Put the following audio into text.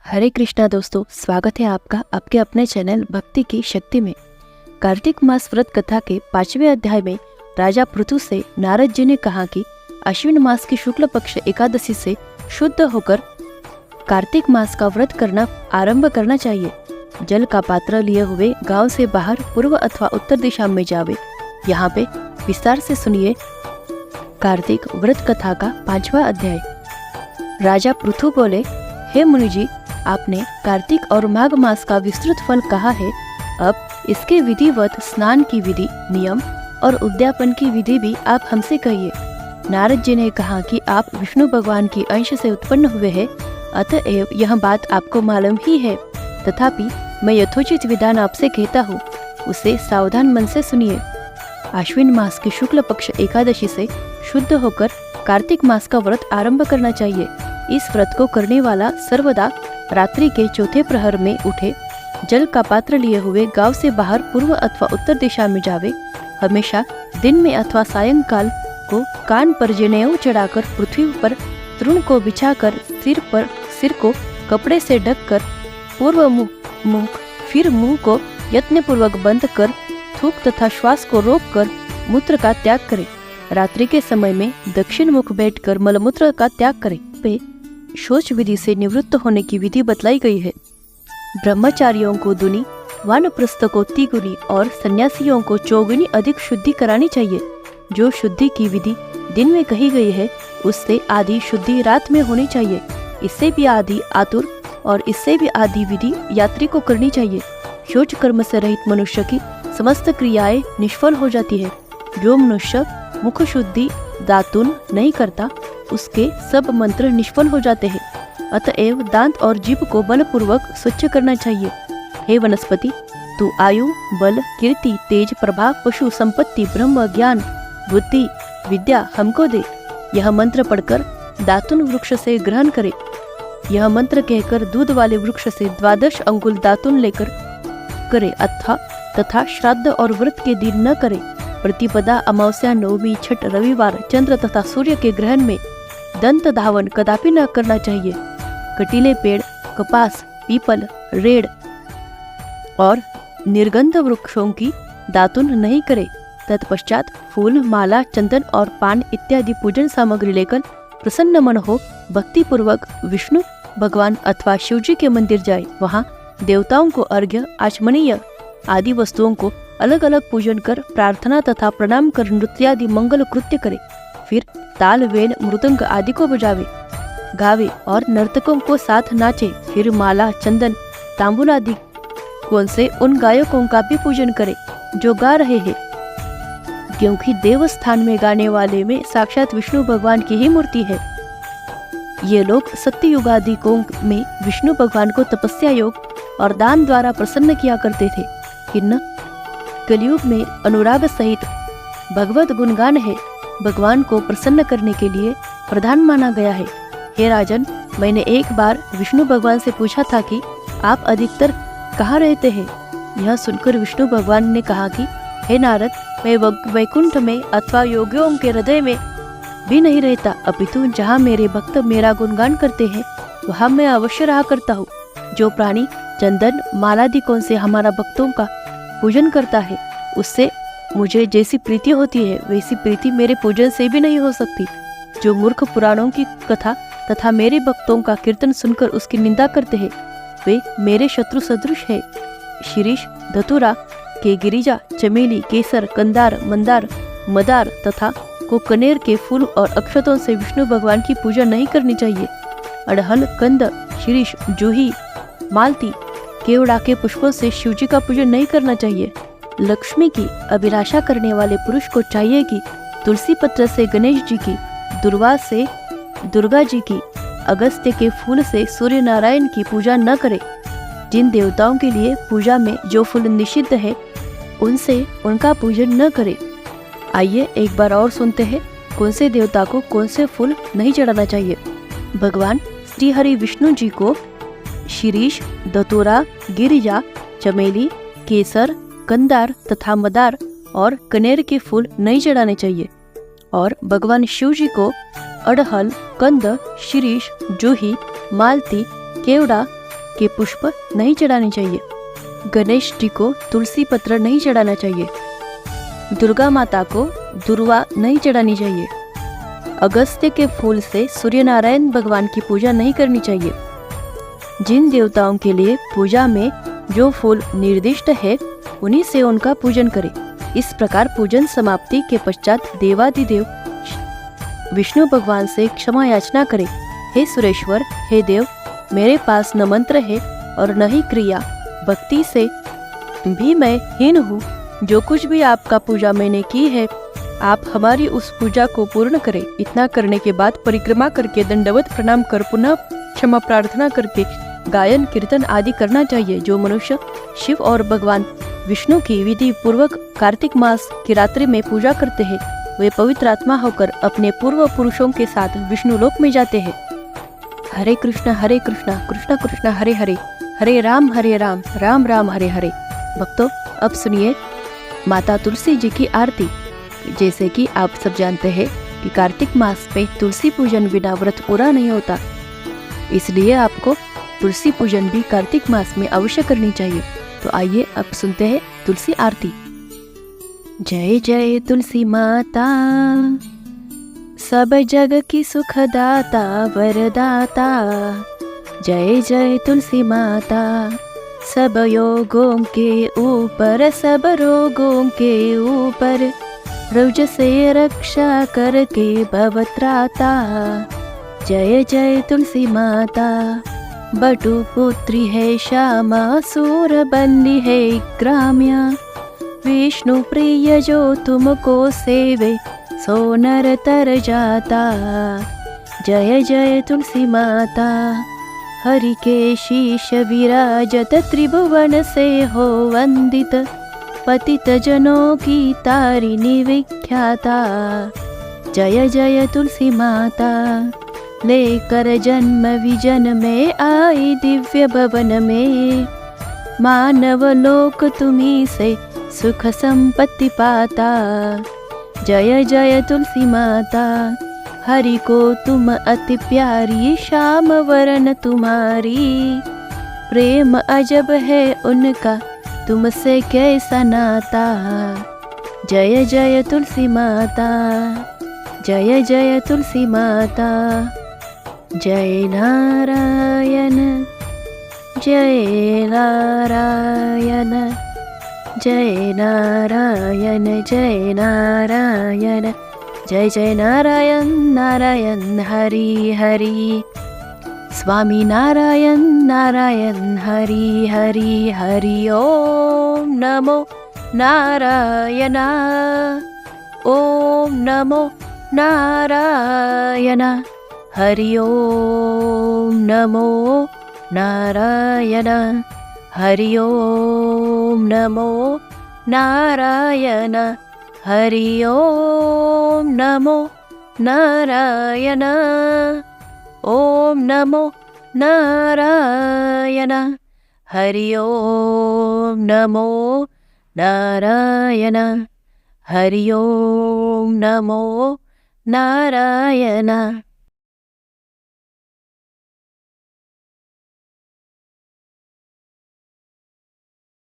हरे कृष्णा दोस्तों, स्वागत है आपका आपके अपने चैनल भक्ति की शक्ति में। कार्तिक मास व्रत कथा के 5वें अध्याय में राजा पृथु से नारद जी ने कहा कि अश्विन मास की शुक्ल पक्ष एकादशी से शुद्ध होकर कार्तिक मास का व्रत करना आरंभ करना चाहिए। जल का पात्र लिए हुए गांव से बाहर पूर्व अथवा उत्तर दिशा में जावे। यहाँ पे विस्तार से सुनिए कार्तिक व्रत कथा का 5वां अध्याय। राजा पृथु बोले, हे मुनि जी, आपने कार्तिक और माघ मास का विस्तृत फल कहा है। अब इसके विधिवत स्नान की विधि, नियम और उद्यापन की विधि भी आप हमसे कहिए। नारद जी ने कहा कि आप विष्णु भगवान की अंश से उत्पन्न हुए हैं, अतएव यह बात आपको मालूम ही है। तथापि मैं यथोचित विधान आपसे कहता हूँ, उसे सावधान मन से सुनिए। आश्विन मास की शुक्ल पक्ष एकादशी से शुद्ध होकर कार्तिक मास का व्रत आरंभ करना चाहिए। इस व्रत को करने वाला सर्वदा रात्रि के चौथे प्रहर में उठे, जल का पात्र लिए हुए गांव से बाहर पूर्व अथवा उत्तर दिशा में जावे। हमेशा दिन में अथवा सायंकाल को कान पर जनेऊ चढ़ाकर पृथ्वी पर तृण को बिछाकर सिर को कपड़े से ढककर पूर्व मुख फिर मुंह को यत्नपूर्वक बंद कर थूक तथा श्वास को रोककर मूत्र का त्याग करे। रात्रि के समय में दक्षिण मुख बैठकर मलमूत्र का त्याग करे। पे शौच विधि से निवृत्त होने की विधि बतलाई गई है। ब्रह्मचारियों को दुनी, वानप्रस्थ को तिगुनी और सन्यासियों को चौगुनी अधिक शुद्धि करानी चाहिए। जो शुद्धि की विधि दिन में कही गई है, उससे आधी शुद्धि रात में होनी चाहिए। इससे भी आधी आतुर और इससे भी आधी विधि यात्री को करनी चाहिए। शौच कर्म से रहित मनुष्य की समस्त क्रियाएं निष्फल हो जाती है। जो मनुष्य मुख शुद्धि दातुन नहीं करता, उसके सब मंत्र निष्फल हो जाते हैं। अतएव दांत और जीभ को बलपूर्वक स्वच्छ करना चाहिए। हे वनस्पति, तू आयु, बल, कीर्ति, तेज, प्रभाव, पशु, संपत्ति, ब्रह्म, ज्ञान, बुद्धि, विद्या हमको दे। यह मंत्र पढ़कर दातुन वृक्ष से ग्रहण करे। यह मंत्र कहकर दूध वाले वृक्ष से 12 अंगुल दातुन लेकर करे तथा श्राद्ध और व्रत के दिन न करे। प्रतिपदा, अमावस्या, नवमी, छठ, रविवार, चंद्र तथा सूर्य के ग्रहण में दंत धावन कदापि न करना चाहिए। कटीले पेड़, कपास, पीपल, रेड़ और निर्गंध वृक्षों की दातुन नहीं करे। तत्पश्चात फूल, माला, चंदन और पान इत्यादि पूजन सामग्री लेकर प्रसन्न मन हो भक्ति पूर्वक विष्णु भगवान अथवा शिवजी के मंदिर जाए। वहाँ देवताओं को अर्घ्य, आचमनीय आदि वस्तुओं को अलग अलग पूजन कर प्रार्थना तथा प्रणाम कर नृत्यादि मंगल कृत्य करे। फिर ताल, वेन, मृदंग आदि को बजावे, गावे और नर्तकों को साथ नाचे। फिर माला, चंदन, तांबुल आदि कौन से उन गायकों का भी पूजन करे जो गा रहे हैं, क्योंकि देवस्थान में गाने वाले में साक्षात विष्णु भगवान की ही मूर्ति है। ये लोग सत्ययुगादिकों में विष्णु भगवान को तपस्या योग और दान द्वारा प्रसन्न किया करते थे। किन्न कलयुग में अनुराग सहित भगवत गुणगान है, भगवान को प्रसन्न करने के लिए प्रधान माना गया है। हे राजन, मैंने एक बार विष्णु भगवान से पूछा था कि आप अधिकतर कहाँ रहते हैं। यह सुनकर विष्णु भगवान ने कहा कि हे नारद, मैं वैकुंठ में अथवा योगियों के हृदय में भी नहीं रहता, अपितु जहाँ मेरे भक्त मेरा गुणगान करते हैं वहाँ मैं अवश्य रहा करता हूँ। जो प्राणी चंदन मालादिकों से हमारा भक्तों का पूजन करता है, उससे मुझे जैसी प्रीति होती है वैसी प्रीति मेरे पूजन से भी नहीं हो सकती। जो मूर्ख पुराणों की कथा तथा मेरे भक्तों का कीर्तन सुनकर उसकी निंदा करते हैं, वे मेरे शत्रु सदृश है। शिरीष, धतूरा के गिरिजा, चमेली, केसर, कंदार, मंदार, मदार तथा को कनेर के फूल और अक्षतों से विष्णु भगवान की पूजा नहीं करनी चाहिए। अड़हल, कंद, शिरीष, जूही, मालती, केवड़ा के पुष्पों से शिवजी का पूजन नहीं करना चाहिए। लक्ष्मी की अभिलाषा करने वाले पुरुष को चाहिए कि तुलसी पत्र से गणेश जी की, दुर्वा से दुर्गा जी की, अगस्त्य के फूल से सूर्य नारायण की पूजा न करे। जिन देवताओं के लिए पूजा में जो फूल निषिद्ध है, उनसे उनका पूजन न करे। आइए एक बार और सुनते हैं कौन से देवता को कौन से फूल नहीं चढ़ाना चाहिए। भगवान श्री हरि विष्णु जी को शिरीष, दतूरा, गिरिजा, चमेली, केसर, कंदार तथा मदार और कनेर के फूल नहीं चढ़ाने चाहिए। और भगवान शिव जी को अड़हल, कंद, शिरीष, जूही, मालती, केवड़ा, के पुष्प नहीं चढ़ाने चाहिए। गणेश जी को तुलसी पत्र नहीं चढ़ाना चाहिए। दुर्गा माता को दुर्वा नहीं चढ़ानी चाहिए। अगस्त्य के फूल से सूर्य नारायण भगवान की पूजा नहीं करनी चाहिए। जिन देवताओं के लिए पूजा में जो फूल निर्दिष्ट है उन्हीं से उनका पूजन करें। इस प्रकार पूजन समाप्ति के पश्चात देवादिदेव विष्णु भगवान से क्षमा याचना करें। हे सुरेश्वर, हे देव, मेरे पास न मंत्र है और न ही क्रिया, भक्ति से भी मैं हीन हूँ। जो कुछ भी आपका पूजा मैंने की है, आप हमारी उस पूजा को पूर्ण करें। इतना करने के बाद परिक्रमा करके दंडवत प्रणाम कर पुनः क्षमा प्रार्थना करके गायन कीर्तन आदि करना चाहिए। जो मनुष्य शिव और भगवान विष्णु की विधि पूर्वक कार्तिक मास की रात्रि में पूजा करते हैं, वे पवित्र आत्मा होकर अपने पूर्व पुरुषों के साथ विष्णु लोक में जाते हैं। हरे कृष्ण कृष्ण कृष्ण हरे हरे, हरे राम राम राम हरे हरे। भक्तों, अब सुनिए माता तुलसी जी की आरती। जैसे कि आप सब जानते हैं कि कार्तिक मास में तुलसी पूजन बिना व्रत पूरा नहीं होता, इसलिए आपको तुलसी पूजन भी कार्तिक मास में अवश्य करनी चाहिए। तो आइए अब सुनते हैं तुलसी आरती। जय जय तुलसी माता, सब जग की सुखदाता वरदाता। जय जय तुलसी माता, सब योगों के ऊपर, सब रोगों के ऊपर, रुज से रक्षा करके भवत्राता। जय जय तुलसी माता, बटु पुत्री है श्यामा, सूर बंदी है ग्राम्या। विष्णु प्रिय जो तुमको सेवे, सो नर तर जाता। जय जय तुलसी माता, हरि के शीश विराजत, त्रिभुवन से हो वंदित, पतित जनों की तारिणी विख्याता। जय जय तुलसी माता, लेकर जन्म विजन में आई दिव्य भवन में, मानव लोक तुम्ही से सुख संपत्ति पाता। जय जय तुलसी माता, हरि को तुम अति प्यारी, श्याम वरण तुम्हारी। प्रेम अजब है उनका, तुमसे कैसा नाता। जय जय तुलसी माता, जय जय तुलसी माता। जय नारायण, जय नारायण, जय नारायण, जय नारायण, जय जय नारायण नारायण हरि हरि। स्वामी नारायण नारायण हरि हरि, हरि ओम नमो नारायण, ओम नमो नारायण, हरि ओम नमो नारायण, हरि ओम नमो नारायण, हरि ओम नमो नारायण, ओम नमो नारायण, हरि ओम नमो नारायण, हरि ओम नमो नारायण।